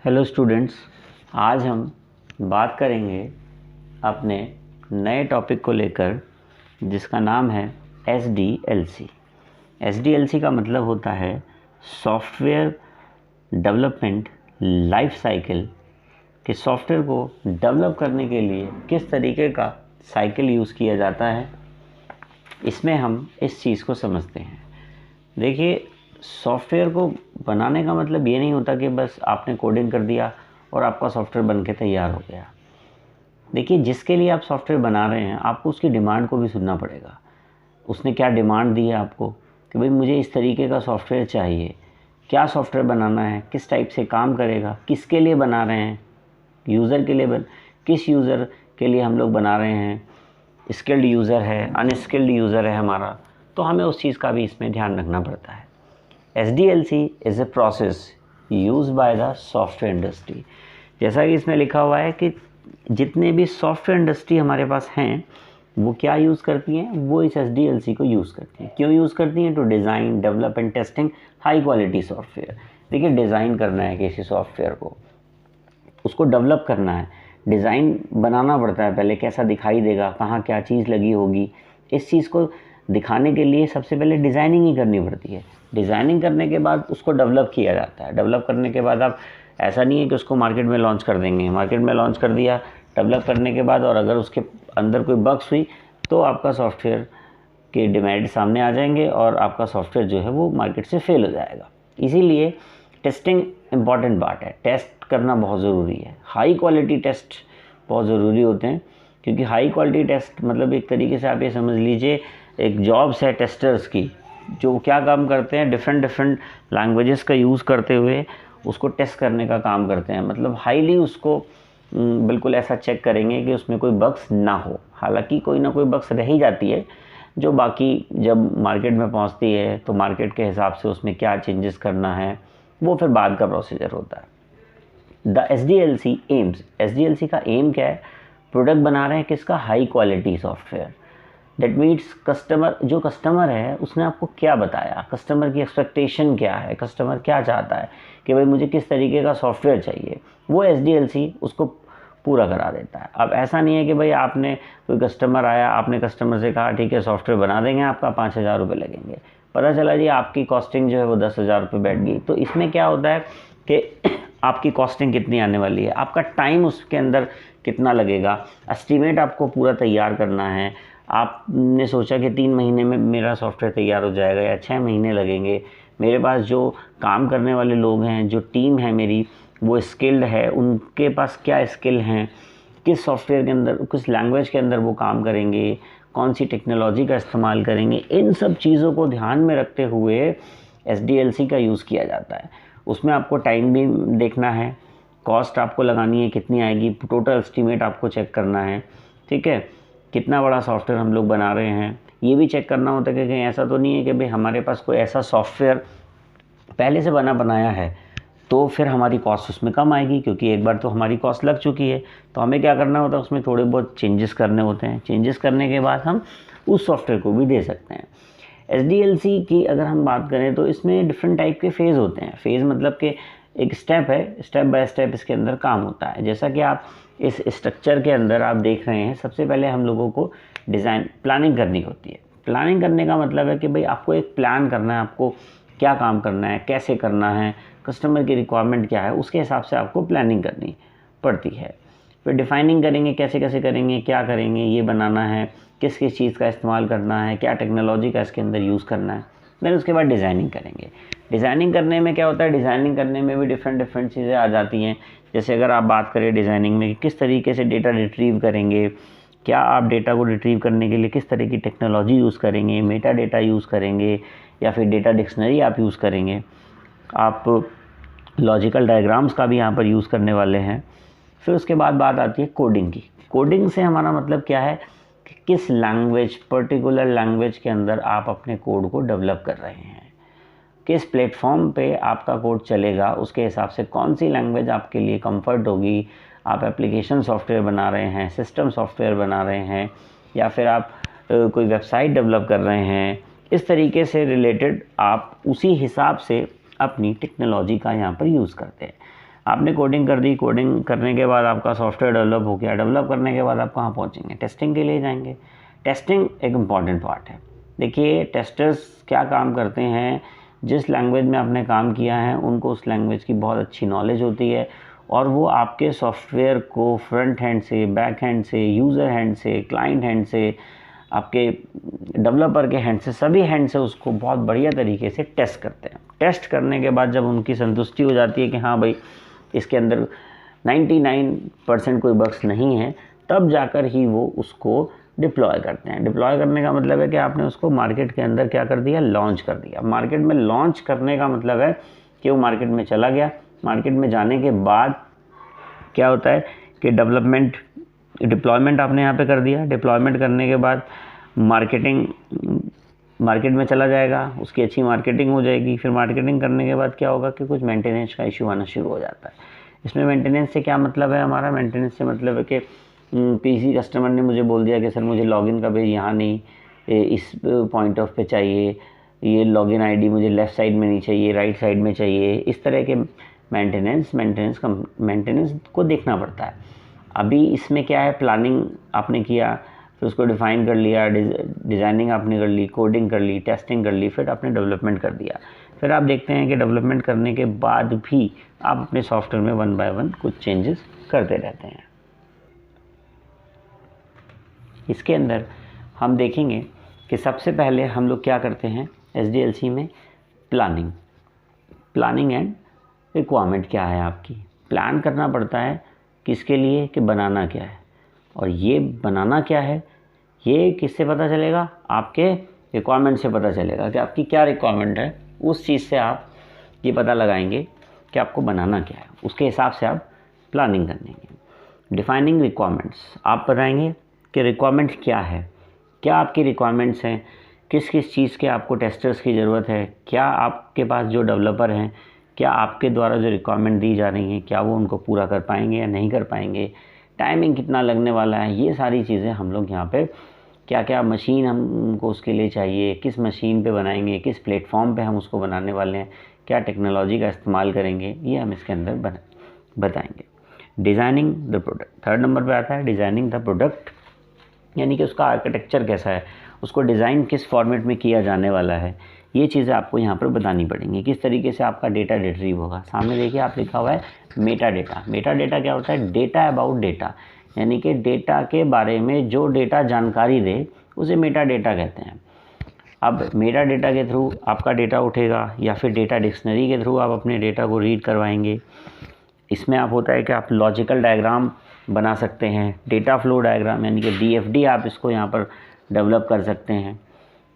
Hello students, आज हम बात करेंगे अपने नए टॉपिक को लेकर जिसका नाम है SDLC। SDLC का मतलब होता है सॉफ्टवेयर डेवलपमेंट लाइफ साइकिल, कि सॉफ्टवेयर को डेवलप करने के लिए किस तरीके का साइकिल यूज़ किया जाता है। इसमें हम इस चीज़ को समझते हैं। देखिए, सॉफ्टवेयर को बनाने का मतलब ये नहीं होता कि बस आपने कोडिंग कर दिया और आपका सॉफ्टवेयर बन के तैयार हो गया। देखिए, जिसके लिए आप सॉफ्टवेयर बना रहे हैं आपको उसकी डिमांड को भी सुनना पड़ेगा। उसने क्या डिमांड दी है आपको कि भाई मुझे इस तरीके का सॉफ्टवेयर चाहिए, क्या सॉफ्टवेयर बनाना है, किस टाइप से काम करेगा, किसके लिए बना रहे हैं, यूज़र के लिए किस यूज़र के लिए हम लोग बना रहे हैं, स्किल्ड यूज़र है, अनस्किल्ड यूज़र है हमारा, तो हमें उस चीज़ का भी इसमें ध्यान रखना पड़ता है। SDLC is a process use by the software industry. जैसा कि इसमें लिखा हुआ है कि जितने भी सॉफ्टवेयर इंडस्ट्री हमारे पास हैं वो क्या यूज़ करती हैं, वो इस SDLC को यूज़ करती हैं। क्यों यूज़ करती हैं? To design, develop and testing high quality software. देखिए, डिज़ाइन करना है किसी सॉफ्टवेयर को, उसको डेवलप करना है, डिज़ाइन बनाना पड़ता है पहले, कैसा दिखाई देगा, कहाँ क्या चीज़ लगी होगी। इस चीज़ को दिखाने के लिए सबसे पहले डिज़ाइनिंग ही करनी पड़ती है। डिज़ाइनिंग करने के बाद उसको डेवलप किया जाता है। डेवलप करने के बाद आप ऐसा नहीं है कि उसको मार्केट में लॉन्च कर देंगे। मार्केट में लॉन्च कर दिया डेवलप करने के बाद, और अगर उसके अंदर कोई बग्स हुई तो आपका सॉफ्टवेयर के डिमेरिट सामने आ जाएंगे और आपका सॉफ्टवेयर जो है वो मार्केट से फेल हो जाएगा। इसीलिए टेस्टिंग इम्पॉर्टेंट पार्ट है। टेस्ट करना बहुत ज़रूरी है। हाई क्वालिटी टेस्ट बहुत ज़रूरी होते हैं, क्योंकि हाई क्वालिटी टेस्ट मतलब एक तरीके से आप ये समझ लीजिए एक जॉब्स है टेस्टर्स की, जो क्या काम करते हैं, डिफरेंट लैंग्वेजेस का यूज़ करते हुए उसको टेस्ट करने का काम करते हैं। मतलब हाईली उसको बिल्कुल ऐसा चेक करेंगे कि उसमें कोई बग्स ना हो। हालांकि कोई ना कोई बग्स रह ही जाती है, जो बाकी जब मार्केट में पहुंचती है तो मार्केट के हिसाब से उसमें क्या चेंजेस करना है वो फिर बाद का प्रोसीजर होता है। द SDLC का एम क्या है? प्रोडक्ट बना रहे हैं किसका? High quality software. That means customer, जो कस्टमर है उसने आपको क्या बताया, कस्टमर की एक्सपेक्टेशन क्या है, कस्टमर क्या चाहता है कि भाई मुझे किस तरीके का सॉफ्टवेयर चाहिए, वो SDLC उसको पूरा करा देता है। अब ऐसा नहीं है कि भाई आपने कोई कस्टमर आया, आपने कस्टमर से कहा ठीक है सॉफ्टवेयर बना देंगे, आपका 5,000 रुपये लगेंगे। पता चला जी आपकी कॉस्टिंग जो है वो 10,000 रुपये बैठ गई। तो इसमें क्या होता है कि आपकी कॉस्टिंग कितनी आने वाली है, आपका टाइम उसके अंदर कितना लगेगा, एस्टीमेट आपको पूरा तैयार करना है। आपने सोचा कि 3 महीने में मेरा सॉफ्टवेयर तैयार हो जाएगा या 6 महीने लगेंगे। मेरे पास जो काम करने वाले लोग हैं, जो टीम है मेरी, वो स्किल्ड है, उनके पास क्या स्किल हैं, किस सॉफ्टवेयर के अंदर, किस लैंग्वेज के अंदर वो काम करेंगे, कौन सी टेक्नोलॉजी का इस्तेमाल करेंगे, इन सब चीज़ों को ध्यान में रखते हुए SDLC का यूज़ किया जाता है। उसमें आपको टाइम भी देखना है, कॉस्ट आपको लगानी है कितनी आएगी, टोटल एस्टीमेट आपको चेक करना है, ठीक है, कितना बड़ा सॉफ्टवेयर हम लोग बना रहे हैं। ये भी चेक करना होता है कि कहीं ऐसा तो नहीं है कि भाई हमारे पास कोई ऐसा सॉफ्टवेयर पहले से बनाया है तो फिर हमारी कॉस्ट उसमें कम आएगी, क्योंकि एक बार तो हमारी कॉस्ट लग चुकी है। तो हमें क्या करना होता है, उसमें थोड़े बहुत चेंजेस करने होते हैं। चेंजेस करने के बाद हम उस सॉफ्टवेयर को भी दे सकते हैं। SDLC की अगर हम बात करें तो इसमें डिफरेंट टाइप के फेज़ होते हैं। फेज़ मतलब कि एक स्टेप है, स्टेप बाय स्टेप इसके अंदर काम होता है। जैसा कि आप इस स्ट्रक्चर के अंदर आप देख रहे हैं, सबसे पहले हम लोगों को डिज़ाइन प्लानिंग करनी होती है। प्लानिंग करने का मतलब है कि भाई आपको एक प्लान करना है, आपको क्या काम करना है, कैसे करना है, कस्टमर की रिक्वायरमेंट क्या है, उसके हिसाब से आपको प्लानिंग करनी पड़ती है। फिर डिफाइनिंग करेंगे, कैसे कैसे करेंगे, क्या करेंगे, ये बनाना है, किस किस चीज़ का इस्तेमाल करना है, क्या टेक्नोलॉजी का इसके अंदर यूज़ करना है। फिर उसके बाद डिज़ाइनिंग करेंगे। डिज़ाइनिंग करने में क्या होता है, डिज़ाइनिंग करने में भी डिफरेंट चीज़ें आ जाती हैं। जैसे अगर आप बात करें डिज़ाइनिंग में किस तरीके से डेटा रिट्रीव करेंगे, क्या आप डेटा को रिट्रीव करने के लिए किस तरह की टेक्नोलॉजी यूज़ करेंगे, मेटा डेटा यूज़ करेंगे या फिर डेटा डिक्शनरी आप यूज़ करेंगे। आप लॉजिकल डायग्राम्स का भी यहाँ पर यूज़ करने वाले हैं। फिर उसके बाद बात आती है कोडिंग की। कोडिंग से हमारा मतलब क्या है कि किस लैंग्वेज, पर्टिकुलर लैंग्वेज के अंदर आप अपने कोड को डेवलप कर रहे हैं, किस प्लेटफॉर्म पे आपका कोड चलेगा, उसके हिसाब से कौन सी लैंग्वेज आपके लिए कंफर्ट होगी। आप एप्लीकेशन सॉफ्टवेयर बना रहे हैं, सिस्टम सॉफ्टवेयर बना रहे हैं, या फिर आप कोई वेबसाइट डेवलप कर रहे हैं, इस तरीके से रिलेटेड आप उसी हिसाब से अपनी टेक्नोलॉजी का यहाँ पर यूज़ करते हैं। आपने कोडिंग कर दी, कोडिंग करने के बाद आपका सॉफ्टवेयर डेवलप हो गया, डेवलप करने के बाद आप कहाँ पहुँचेंगे, टेस्टिंग के लिए जाएंगे। टेस्टिंग एक इम्पॉर्टेंट पार्ट है। देखिए टेस्टर्स क्या काम करते हैं, जिस लैंग्वेज में आपने काम किया है उनको उस लैंग्वेज की बहुत अच्छी नॉलेज होती है और वो आपके सॉफ्टवेयर को फ्रंट हैंड से, बैक हैंड से, यूज़र हैंड से, क्लाइंट हैंड से, आपके डेवलपर के हैंड से, सभी हैंड से उसको बहुत बढ़िया तरीके से टेस्ट करते हैं। टेस्ट करने के बाद जब उनकी संतुष्टि हो जाती है कि हाँ भाई इसके अंदर 99% कोई बग्स नहीं है, तब जाकर ही वो उसको डिप्लॉय करते हैं। डिप्लॉय करने का मतलब है कि आपने उसको मार्केट के अंदर क्या कर दिया, लॉन्च कर दिया। मार्केट में लॉन्च करने का मतलब है कि वो मार्केट में चला गया। मार्केट में जाने के बाद क्या होता है कि डेवलपमेंट, डिप्लॉयमेंट आपने यहाँ पे कर दिया। डिप्लॉयमेंट करने के बाद मार्केट में चला जाएगा, उसकी अच्छी मार्केटिंग हो जाएगी। फिर मार्केटिंग करने के बाद क्या होगा कि कुछ मेंटेनेंस का इशू आना शुरू हो जाता है। इसमें मेंटेनेंस से क्या मतलब है, हमारा मेंटेनेंस से मतलब है कि किसी कस्टमर ने मुझे बोल दिया कि सर मुझे लॉगिन का पेज यहाँ नहीं, इस पॉइंट ऑफ पे चाहिए, ये लॉगिन आईडी मुझे लेफ़्ट साइड में नहीं चाहिए, राइट साइड में चाहिए। इस तरह के मेंटेनेंस को देखना पड़ता है। अभी इसमें क्या है, प्लानिंग आपने किया, फिर उसको डिफ़ाइन कर लिया, डिज़ाइनिंग आपने कर ली, कोडिंग कर ली, टेस्टिंग कर ली, फिर आपने डेवलपमेंट कर दिया। फिर आप देखते हैं कि डेवलपमेंट करने के बाद भी आप अपने सॉफ्टवेयर में 1 बाय 1 कुछ चेंजेस करते रहते हैं। इसके अंदर हम देखेंगे कि सबसे पहले हम लोग क्या करते हैं SDLC में, प्लानिंग एंड रिक्वायरमेंट क्या है आपकी। प्लान करना पड़ता है किसके लिए, कि बनाना क्या है, और ये बनाना क्या है ये किससे पता चलेगा, आपके रिक्वायरमेंट से पता चलेगा कि आपकी क्या रिक्वायरमेंट है। उस चीज़ से आप ये पता लगाएंगे कि आपको बनाना क्या है, उसके हिसाब से आप प्लानिंग करेंगे। डिफाइनिंग रिक्वायरमेंट्स, आप बताएंगे कि रिक्वायरमेंट क्या है, क्या आपकी रिक्वायरमेंट्स हैं, किस किस चीज़ के आपको टेस्टर्स की ज़रूरत है, क्या आपके पास जो डेवलपर हैं, क्या आपके द्वारा जो रिक्वायरमेंट दी जा रही हैं क्या वो उनको पूरा कर पाएंगे या नहीं कर पाएंगे, टाइमिंग कितना लगने वाला है। ये सारी चीज़ें हम लोग यहाँ पे, क्या क्या मशीन हमको उसके लिए चाहिए, किस मशीन पे बनाएंगे, किस प्लेटफॉर्म पे हम उसको बनाने वाले हैं, क्या टेक्नोलॉजी का इस्तेमाल करेंगे, ये हम इसके अंदर बताएंगे। Designing the product, 3rd number पे आता है डिज़ाइनिंग द प्रोडक्ट, यानी कि उसका आर्किटेक्चर कैसा है, उसको डिज़ाइन किस फॉर्मेट में किया जाने वाला है, ये चीज़ें आपको यहाँ पर बतानी पड़ेंगी। किस तरीके से आपका डेटा रिट्रीव होगा। सामने देखिए आप लिखा हुआ है मेटा डेटा। मेटा डेटा क्या होता है, डेटा अबाउट डेटा, यानी कि डेटा के बारे में जो डेटा जानकारी दे उसे मेटा डेटा कहते हैं। अब मेटा डेटा के थ्रू आपका डेटा उठेगा या फिर डेटा डिक्शनरी के थ्रू आप अपने डेटा को रीड करवाएंगे। इसमें आप होता है कि आप लॉजिकल डायग्राम बना सकते हैं, डेटा फ्लो डायग्राम यानी कि DFD आप इसको यहाँ पर डेवलप कर सकते हैं।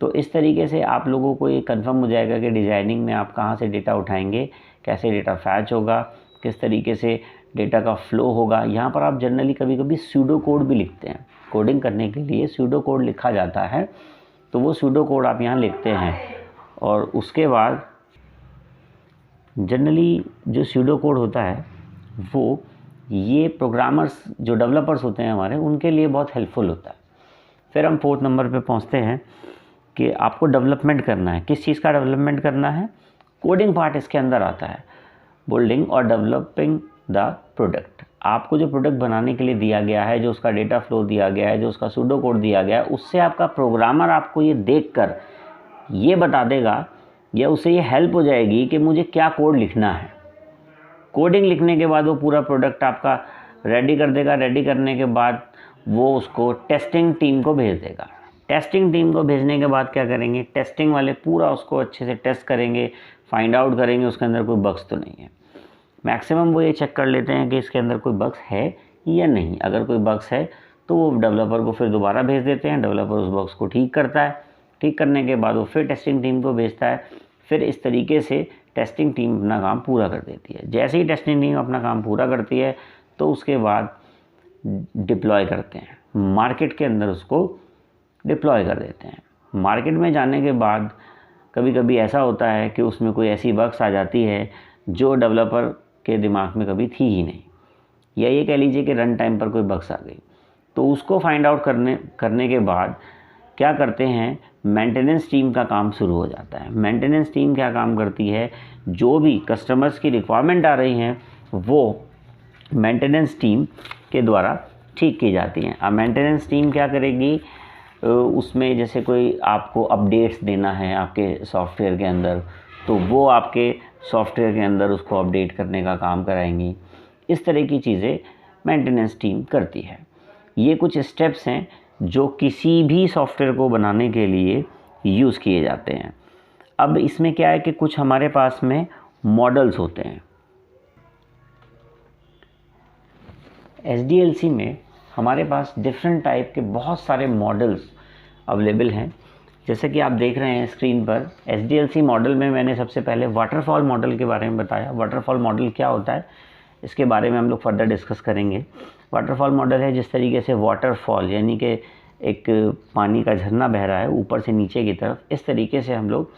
तो इस तरीके से आप लोगों को ये कंफर्म हो जाएगा कि डिज़ाइनिंग में आप कहाँ से डेटा उठाएंगे, कैसे डेटा फैच होगा, किस तरीके से डेटा का फ़्लो होगा। यहाँ पर आप जनरली कभी कभी सूडो कोड भी लिखते हैं, कोडिंग करने के लिए सूडो कोड लिखा जाता है, तो वो सूडो कोड आप यहाँ लिखते हैं। और उसके बाद जनरली जो सूडो कोड होता है वो ये प्रोग्रामर्स जो डेवलपर्स होते हैं हमारे, उनके लिए बहुत हेल्पफुल होता है। फिर हम 4th नंबर पे पहुँचते हैं कि आपको डेवलपमेंट करना है। किस चीज़ का डेवलपमेंट करना है, कोडिंग पार्ट इसके अंदर आता है, बिल्डिंग और डेवलपिंग द प्रोडक्ट। आपको जो प्रोडक्ट बनाने के लिए दिया गया है, जो उसका डेटा फ्लो दिया गया है, जो उसका सूडो कोड दिया गया है, उससे आपका प्रोग्रामर आपको ये देखकर ये बता देगा या उसे ये हेल्प हो जाएगी कि मुझे क्या कोड लिखना है। कोडिंग लिखने के बाद वो पूरा प्रोडक्ट आपका रेडी कर देगा। रेडी करने के बाद वो उसको टेस्टिंग टीम को भेज देगा। टेस्टिंग टीम को भेजने के बाद क्या करेंगे, टेस्टिंग वाले पूरा उसको अच्छे से टेस्ट करेंगे, फाइंड आउट करेंगे उसके अंदर कोई बग्स तो नहीं है। मैक्सिमम वो ये चेक कर लेते हैं कि इसके अंदर कोई बग्स है या नहीं। अगर कोई बग्स है तो वो डेवलपर को फिर दोबारा भेज देते हैं, डेवलपर उस बग्स को ठीक करता है। ठीक करने के बाद वो फिर टेस्टिंग टीम को भेजता है। फिर इस तरीके से टेस्टिंग टीम अपना काम पूरा कर देती है। जैसे ही टेस्टिंग टीम अपना काम पूरा करती है तो उसके बाद डिप्लॉय करते हैं, मार्केट के अंदर उसको डिप्लॉय कर देते हैं। मार्केट में जाने के बाद कभी कभी ऐसा होता है कि उसमें कोई ऐसी बग्स आ जाती है जो डेवलपर के दिमाग में कभी थी ही नहीं, या ये कह लीजिए कि रन टाइम पर कोई बग्स आ गई, तो उसको फाइंड आउट करने के बाद क्या करते हैं, मेंटेनेंस टीम का काम शुरू हो जाता है। मेंटेनेंस टीम क्या काम करती है, जो भी कस्टमर्स की रिक्वायरमेंट आ रही हैं वो मेंटेनेंस टीम के द्वारा ठीक की जाती हैं। अब मेंटेनेंस टीम क्या करेगी, उसमें जैसे कोई आपको अपडेट्स देना है आपके सॉफ्टवेयर के अंदर, तो वो आपके सॉफ्टवेयर के अंदर उसको अपडेट करने का काम कराएंगी। इस तरह की चीज़ें मेंटेनेंस टीम करती है। ये कुछ स्टेप्स हैं जो किसी भी सॉफ्टवेयर को बनाने के लिए यूज़ किए जाते हैं। अब इसमें क्या है कि कुछ हमारे पास में मॉडल्स होते हैं। SDLC में हमारे पास डिफरेंट टाइप के बहुत सारे मॉडल्स अवेलेबल हैं। जैसे कि आप देख रहे हैं स्क्रीन पर, SDLC मॉडल में मैंने सबसे पहले वाटरफॉल मॉडल के बारे में बताया। वाटरफॉल मॉडल क्या होता है, इसके बारे में हम लोग फर्दर डिस्कस करेंगे। वाटरफॉल मॉडल है जिस तरीके से वाटरफॉल यानी कि एक पानी का झरना बह रहा है ऊपर से नीचे की तरफ, इस तरीके से हम लोग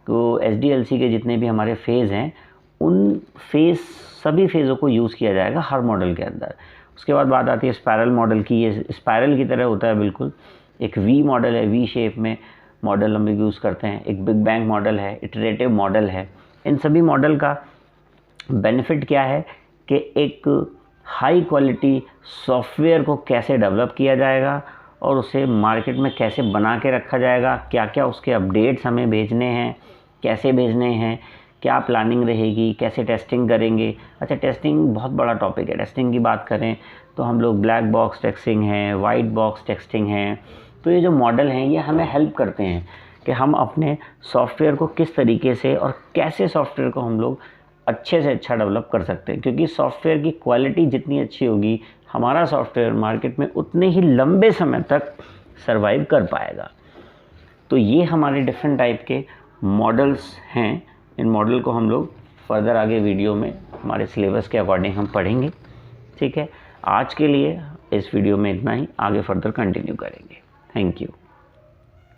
तो SDLC के जितने भी हमारे फेज़ हैं उन सभी फेज़ों को यूज़ किया जाएगा हर मॉडल के अंदर। उसके बाद बात आती है स्पायरल मॉडल की। ये स्पायरल की तरह होता है बिल्कुल। एक वी मॉडल है, वी शेप में मॉडल हम लोग यूज़ करते हैं। एक बिग बैंग मॉडल है, इटरेटिव मॉडल है। इन सभी मॉडल का बेनिफिट क्या है कि एक हाई क्वालिटी सॉफ्टवेयर को कैसे डेवलप किया जाएगा और उसे मार्केट में कैसे बना के रखा जाएगा, क्या क्या उसके अपडेट्स हमें भेजने हैं, कैसे भेजने हैं, क्या प्लानिंग रहेगी, कैसे टेस्टिंग करेंगे। अच्छा, टेस्टिंग बहुत बड़ा टॉपिक है। टेस्टिंग की बात करें तो हम लोग ब्लैक बॉक्स टेस्टिंग है, वाइट बॉक्स टेस्टिंग है। तो ये जो मॉडल हैं ये हमें हेल्प करते हैं कि हम अपने सॉफ्टवेयर को किस तरीके से और कैसे सॉफ्टवेयर को हम लोग अच्छे से अच्छा डेवलप कर सकते हैं। क्योंकि सॉफ्टवेयर की क्वालिटी जितनी अच्छी होगी, हमारा सॉफ्टवेयर मार्केट में उतने ही लंबे समय तक सर्वाइव कर पाएगा। तो ये हमारे डिफरेंट टाइप के मॉडल्स हैं। इन मॉडल को हम लोग फर्दर आगे वीडियो में हमारे सिलेबस के अकॉर्डिंग हम पढ़ेंगे। ठीक है, आज के लिए इस वीडियो में इतना ही, आगे फर्दर कंटिन्यू करेंगे। Thank you.